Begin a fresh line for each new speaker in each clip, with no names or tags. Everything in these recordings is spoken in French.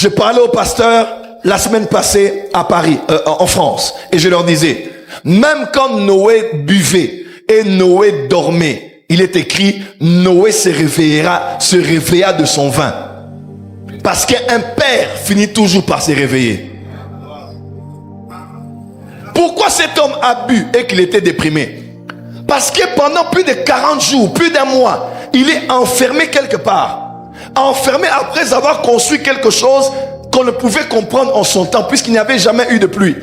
Je parlais aux pasteurs la semaine passée à Paris, en France, et je leur disais, même quand Noé buvait et Noé dormait, il est écrit, Noé se réveilla de son vin. Parce qu'un père finit toujours par se réveiller. Pourquoi cet homme a bu et qu'il était déprimé? Parce que pendant plus de 40 jours, plus d'un mois, il est enfermé quelque part. Enfermé après avoir construit quelque chose qu'on ne pouvait comprendre en son temps, puisqu'il n'y avait jamais eu de pluie.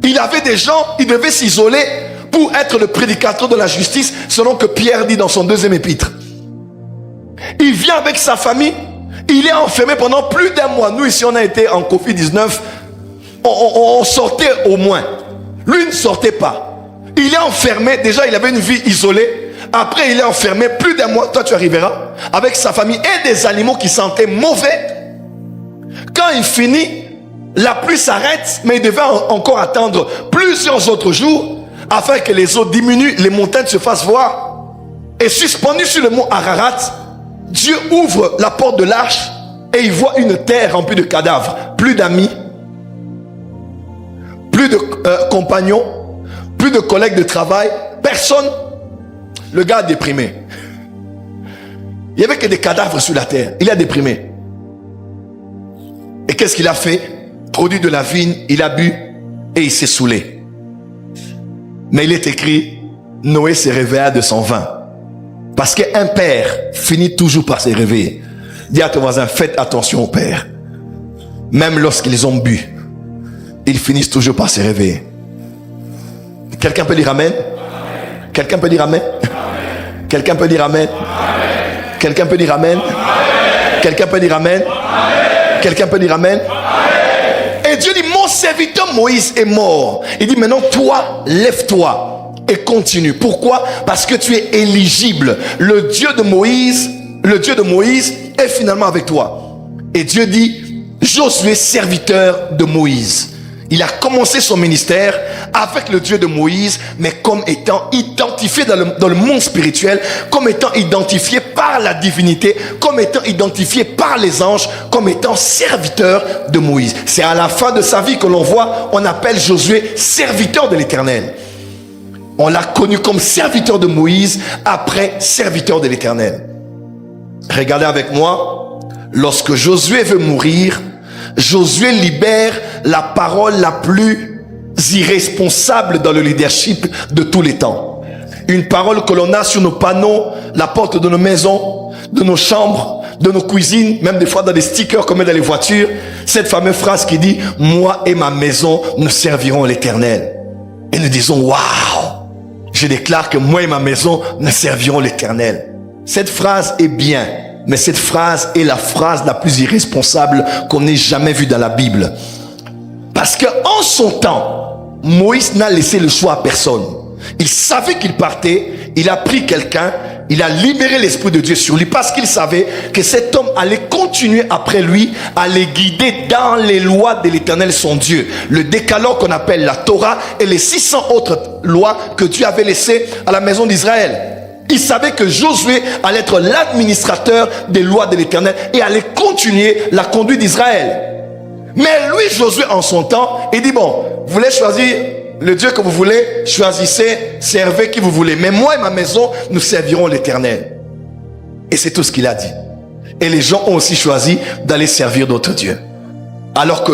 Il avait des gens, il devait s'isoler pour être le prédicateur de la justice, selon que Pierre dit dans son 2e épître. Il vient avec sa famille, il est enfermé pendant plus d'un mois. Nous ici on a été en Covid-19, on sortait au moins. Lui ne sortait pas. Il est enfermé, déjà il avait une vie isolée. Après il est enfermé plus d'un mois, toi tu arriveras, avec sa famille et des animaux qui sentaient mauvais. Quand il finit, la pluie s'arrête, mais il devait encore attendre plusieurs autres jours afin que les eaux diminuent, les montagnes se fassent voir. Et suspendu sur le mont Ararat, Dieu ouvre la porte de l'arche et il voit une terre remplie de cadavres. Plus d'amis, plus de compagnons, plus de collègues de travail, personne. Le gars a déprimé. Il n'y avait que des cadavres sur la terre. Il a déprimé. Et qu'est-ce qu'il a fait? Produit de la vigne, il a bu et il s'est saoulé. Mais il est écrit, Noé se réveilla de son vin. Parce qu'un père finit toujours par se réveiller. Dis à ton voisin, faites attention au père. Même lorsqu'ils ont bu, ils finissent toujours par se réveiller. Quelqu'un peut dire amen? Quelqu'un peut dire amen? Quelqu'un peut dire amen? Quelqu'un peut dire amen? Quelqu'un peut dire amen? Quelqu'un peut dire amen? Et Dieu dit, mon serviteur Moïse est mort. Il dit, maintenant toi, lève-toi et continue. Pourquoi? Parce que tu es éligible. Le Dieu de Moïse est finalement avec toi. Et Dieu dit, Josué, serviteur de Moïse. Il a commencé son ministère avec le Dieu de Moïse, mais comme étant identifié dans le monde spirituel, comme étant identifié par la divinité, comme étant identifié par les anges, comme étant serviteur de Moïse. C'est à la fin de sa vie que l'on voit, on appelle Josué serviteur de l'Éternel. On l'a connu comme serviteur de Moïse, après serviteur de l'Éternel. Regardez avec moi, lorsque Josué veut mourir, Josué libère la parole la plus irresponsable dans le leadership de tous les temps. Une parole que l'on a sur nos panneaux, la porte de nos maisons, de nos chambres, de nos cuisines, même des fois dans des stickers comme dans les voitures. Cette fameuse phrase qui dit, moi et ma maison, nous servirons l'Éternel. Et nous disons, waouh! Je déclare que moi et ma maison, nous servirons l'Éternel. Cette phrase est bien. Mais cette phrase est la phrase la plus irresponsable qu'on ait jamais vue dans la Bible. Parce qu'en son temps, Moïse n'a laissé le choix à personne. Il savait qu'il partait, il a pris quelqu'un, il a libéré l'Esprit de Dieu sur lui parce qu'il savait que cet homme allait continuer après lui à les guider dans les lois de l'Éternel son Dieu. Le décalogue qu'on appelle la Torah et les 600 autres lois que Dieu avait laissées à la maison d'Israël. Il savait que Josué allait être l'administrateur des lois de l'Éternel et allait continuer la conduite d'Israël. Mais lui, Josué, en son temps, il dit, bon, vous voulez choisir le Dieu que vous voulez, choisissez, servez qui vous voulez. Mais moi et ma maison, nous servirons l'Éternel. Et c'est tout ce qu'il a dit. Et les gens ont aussi choisi d'aller servir d'autres dieux. Alors que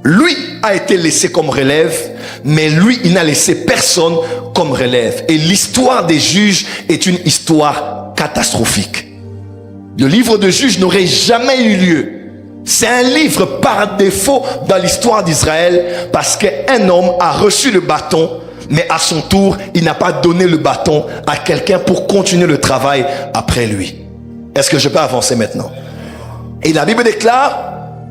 lui a été laissé comme relève, mais lui, il n'a laissé personne comme relève. Et l'histoire des juges est une histoire catastrophique. Le livre de Juges n'aurait jamais eu lieu. C'est un livre par défaut dans l'histoire d'Israël parce qu'un homme a reçu le bâton, mais à son tour, il n'a pas donné le bâton à quelqu'un pour continuer le travail après lui. Est-ce que je peux avancer maintenant? Et la Bible déclare,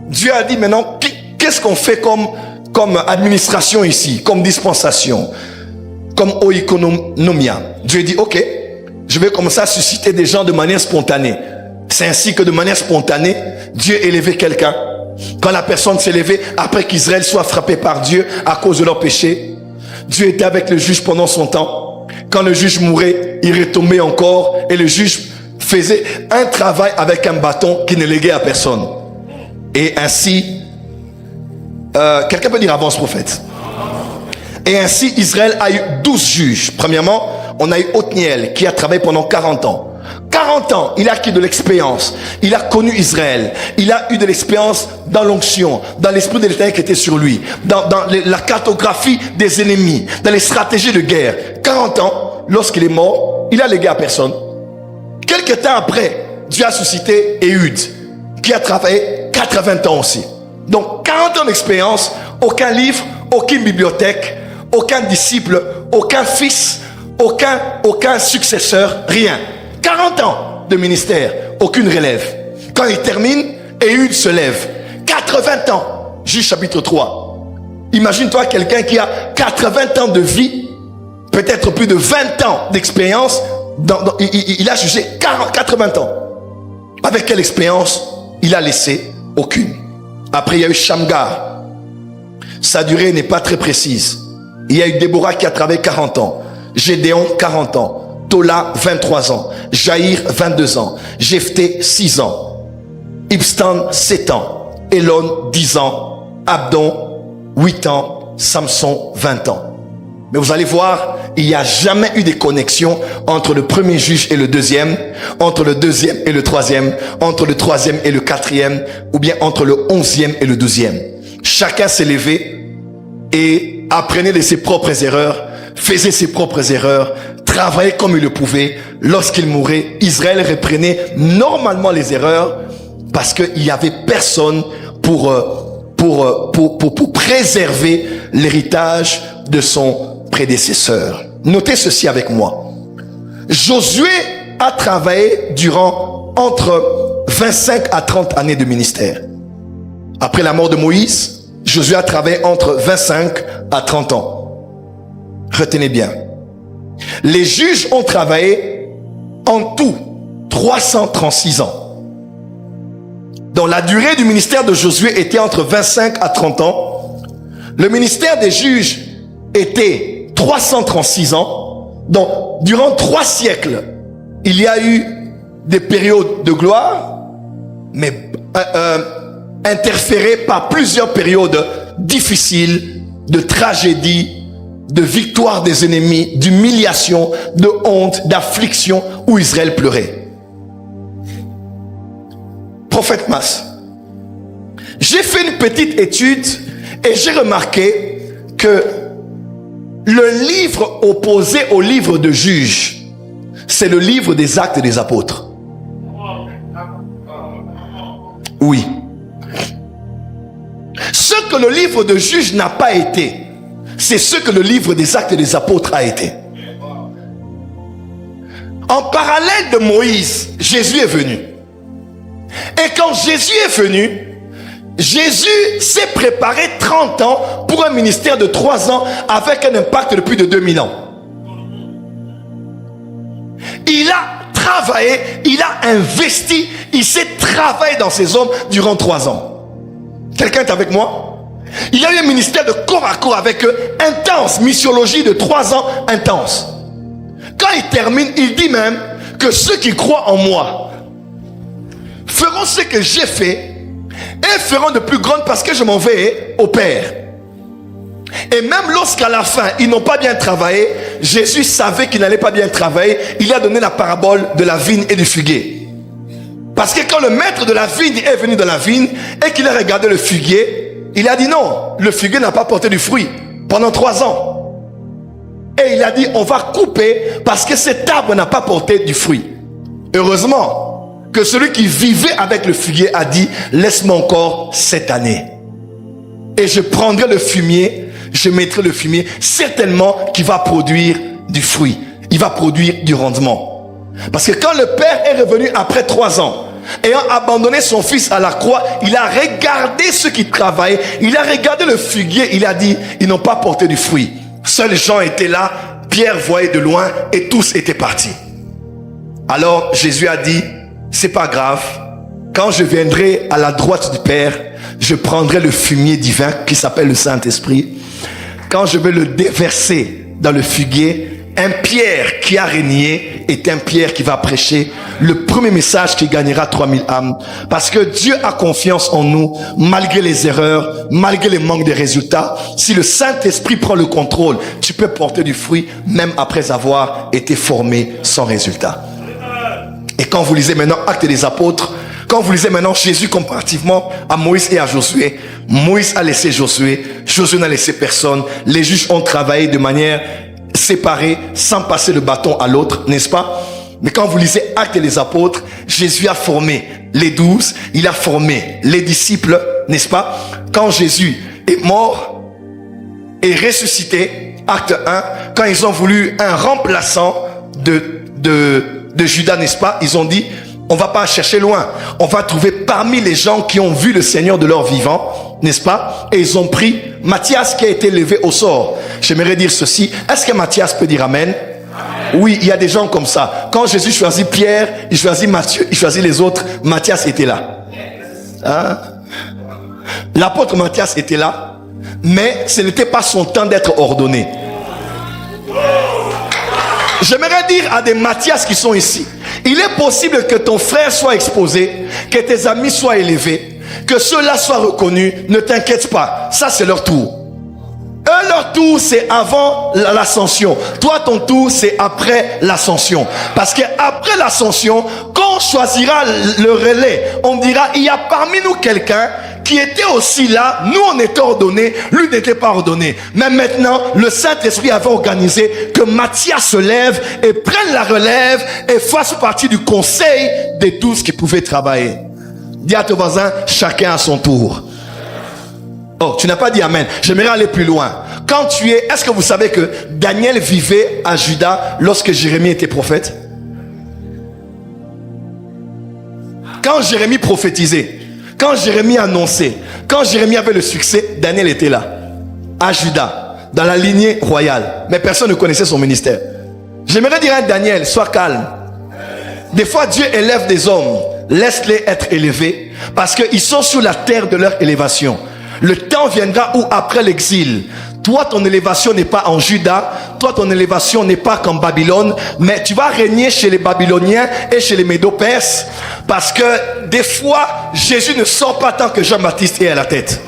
Dieu a dit maintenant, qu'est-ce qu'on fait comme administration ici, comme dispensation, comme oikonomia? Dieu dit, ok, je vais commencer à susciter des gens de manière spontanée. C'est ainsi que de manière spontanée, Dieu élevait quelqu'un. Quand la personne s'est levée, après qu'Israël soit frappé par Dieu à cause de leur péché, Dieu était avec le juge pendant son temps. Quand le juge mourait, il retombait encore et le juge faisait un travail avec un bâton qui ne léguait à personne. Et ainsi, quelqu'un peut dire avance prophète. Et ainsi, Israël a eu 12 juges. Premièrement, on a eu Othniel qui a travaillé pendant 40 ans. 40 ans, il a acquis de l'expérience. Il a connu Israël. Il a eu de l'expérience dans l'onction, dans l'esprit de l'Éternel qui était sur lui, dans la cartographie des ennemis, dans les stratégies de guerre. 40 ans, lorsqu'il est mort, il a légué à personne. Quelques temps après, Dieu a suscité Éhud, qui a travaillé 80 ans aussi. Donc 40 ans d'expérience, aucun livre, aucune bibliothèque, aucun disciple, aucun fils, aucun successeur, rien. 40 ans de ministère, aucune relève. Quand il termine, Éhud se lève. 80 ans, Juge chapitre 3. Imagine-toi quelqu'un qui a 80 ans de vie, peut-être plus de 20 ans d'expérience, il a jugé 80 ans. Avec quelle expérience? Il a laissé aucune. Après, il y a eu Shamgar. Sa durée n'est pas très précise. Il y a eu Déborah qui a travaillé 40 ans. Gédéon, 40 ans. Tola, 23 ans. Jaïr, 22 ans. Jephthé, 6 ans. Ibstan, 7 ans. Elon, 10 ans. Abdon, 8 ans. Samson, 20 ans. Mais vous allez voir, il n'y a jamais eu de connexion entre le premier juge et le deuxième, entre le deuxième et le troisième, entre le troisième et le quatrième, ou bien entre le 11e et le 12e. Chacun s'est levé et apprenait de ses propres erreurs, faisait ses propres erreurs, travaillait comme il le pouvait. Lorsqu'il mourait, Israël reprenait normalement les erreurs parce qu'il n'y avait personne pour préserver l'héritage de son prédécesseur. Notez ceci avec moi. Josué a travaillé durant entre 25 à 30 années de ministère. Après la mort de Moïse, Josué a travaillé entre 25 à 30 ans. Retenez bien. Les juges ont travaillé en tout 336 ans. Donc la durée du ministère de Josué était entre 25 à 30 ans. Le ministère des juges était 336 ans. Donc, durant 3 siècles, il y a eu des périodes de gloire, mais interférées par plusieurs périodes difficiles, de tragédie, de victoire des ennemis, d'humiliation, de honte, d'affliction, où Israël pleurait. Prophète Mas, j'ai fait une petite étude et j'ai remarqué que le livre opposé au livre de Juges, c'est le livre des Actes des Apôtres. Oui. Ce que le livre de Juges n'a pas été, c'est ce que le livre des Actes des Apôtres a été. En parallèle de Moïse, Jésus est venu. Et quand Jésus est venu, Jésus s'est préparé 30 ans pour un ministère de 3 ans avec un impact de plus de 2000 ans. Il a travaillé, il a investi, il s'est travaillé dans ces hommes durant 3 ans. Quelqu'un est avec moi? Il a eu un ministère de corps à corps avec eux, intense, missiologie de 3 ans intense. Quand il termine, il dit même que ceux qui croient en moi feront ce que j'ai fait et feront de plus grandes parce que je m'en vais au Père. Et même lorsqu'à la fin, ils n'ont pas bien travaillé, Jésus savait qu'ils n'allaient pas bien travailler. Il a donné la parabole de la vigne et du figuier. Parce que quand le maître de la vigne est venu dans la vigne et qu'il a regardé le figuier, il a dit non, le figuier n'a pas porté du fruit pendant 3 ans. Et il a dit, on va couper parce que cet arbre n'a pas porté du fruit. Heureusement que celui qui vivait avec le figuier a dit, laisse-moi encore cette année. Et je prendrai le fumier, je mettrai le fumier, certainement qui va produire du fruit. Il va produire du rendement. Parce que quand le père est revenu après 3 ans, ayant abandonné son fils à la croix, il a regardé ceux qui travaillaient, il a regardé le figuier, il a dit, ils n'ont pas porté du fruit. Seuls Jean était là, Pierre voyait de loin et tous étaient partis. Alors Jésus a dit, c'est pas grave, quand je viendrai à la droite du Père, je prendrai le fumier divin qui s'appelle le Saint-Esprit. Quand je vais le déverser dans le figuier, Un Pierre qui a régné est un Pierre qui va prêcher le premier message qui gagnera 3000 âmes. Parce que Dieu a confiance en nous, malgré les erreurs, malgré les manques de résultats. Si le Saint-Esprit prend le contrôle, tu peux porter du fruit même après avoir été formé sans résultat. Et quand vous lisez maintenant Actes des Apôtres, quand vous lisez maintenant Jésus comparativement à Moïse et à Josué, Moïse a laissé Josué, Josué n'a laissé personne. Les juges ont travaillé de manière séparée, sans passer le bâton à l'autre, n'est-ce pas? Mais quand vous lisez Actes des Apôtres, Jésus a formé les 12, il a formé les disciples, n'est-ce pas? Quand Jésus est mort et ressuscité, Acte 1, quand ils ont voulu un remplaçant de Judas, n'est-ce pas? Ils ont dit, on va pas chercher loin, on va trouver parmi les gens qui ont vu le Seigneur de leur vivant, n'est-ce pas? Et ils ont pris Matthias qui a été levé au sort. J'aimerais dire ceci, est-ce que Matthias peut dire Amen? Oui, il y a des gens comme ça. Quand Jésus choisit Pierre, il choisit Matthieu, il choisit les autres. Matthias était là. Hein? L'apôtre Matthias était là, mais ce n'était pas son temps d'être ordonné. J'aimerais dire à des Matthias qui sont ici, il est possible que ton frère soit exposé, que tes amis soient élevés, que ceux-là soient reconnus. Ne t'inquiète pas, ça c'est leur tour. Eux, leur tour, c'est avant l'ascension. Toi, ton tour, c'est après l'ascension. Parce que après l'ascension, quand on choisira le relais, on dira, il y a parmi nous quelqu'un qui était aussi là. Nous, on était ordonnés, lui n'était pas ordonné. Mais maintenant, le Saint-Esprit avait organisé que Matthias se lève et prenne la relève et fasse partie du conseil des 12 qui pouvaient travailler. Dis à ton voisin, chacun à son tour. Oh, tu n'as pas dit Amen. J'aimerais aller plus loin. Quand tu es, est-ce que vous savez que Daniel vivait à Juda lorsque Jérémie était prophète? Quand Jérémie prophétisait, quand Jérémie annonçait, quand Jérémie avait le succès, Daniel était là, à Juda, dans la lignée royale. Mais personne ne connaissait son ministère. J'aimerais dire à Daniel, sois calme. Des fois, Dieu élève des hommes. Laisse-les être élevés parce qu'ils sont sur la terre de leur élévation. Le temps viendra où après l'exil, toi ton élévation n'est pas en Juda, toi ton élévation n'est pas qu'en Babylone, mais tu vas régner chez les Babyloniens et chez les Médo-Perses, parce que des fois Jésus ne sort pas tant que Jean-Baptiste est à la tête.